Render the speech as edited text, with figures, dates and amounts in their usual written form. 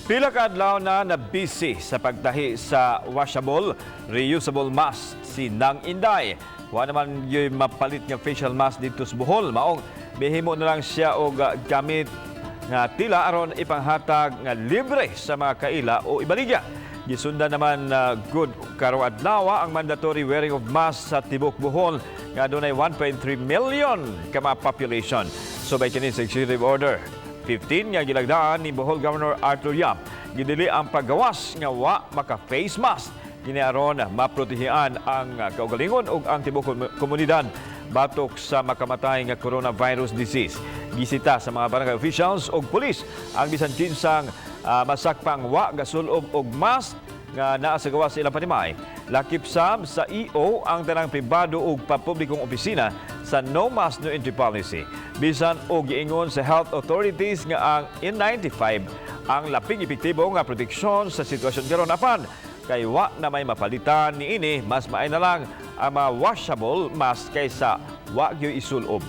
Pila ka adlaw na busy sa pagtahi sa washable, reusable mask si Nang Inday. Wa naman yung mapalit nga facial mask dito sa Bohol. Maong mihimo na lang siya og gamit nga tila aron ipanghatag nga libre sa mga kaila o ibaligya. Gisundan naman good karong adlaw ang mandatory wearing of mask sa tibok Bohol nga dunay 1.3 million ka mga population. So by kini sa executive order 15 nga gilagdaan ni Bohol Governor Arthur Yap, gidili ang paggawas nga wa maka-face mask. Kini aron maprotehian ang kaugalingon ug ang tibok komunidad batok sa makamatay nga coronavirus disease. Bisita sa mga barangay officials ug pulis ang bisan kinsang masakpang wa gasulob og mask nga naa sa gawas sa ilang panimay. Lakip sab sa EO ang tanang pribado ug papublikong opisina sa no mask no entry policy. Bisan og giingon sa health authorities nga ang N95 ang laping epektibo nga proteksyon sa sitwasyon karon apan kay wa na may mapalitan niini mas maay na lang ang mga washable mask kaysa wa gyud isulob.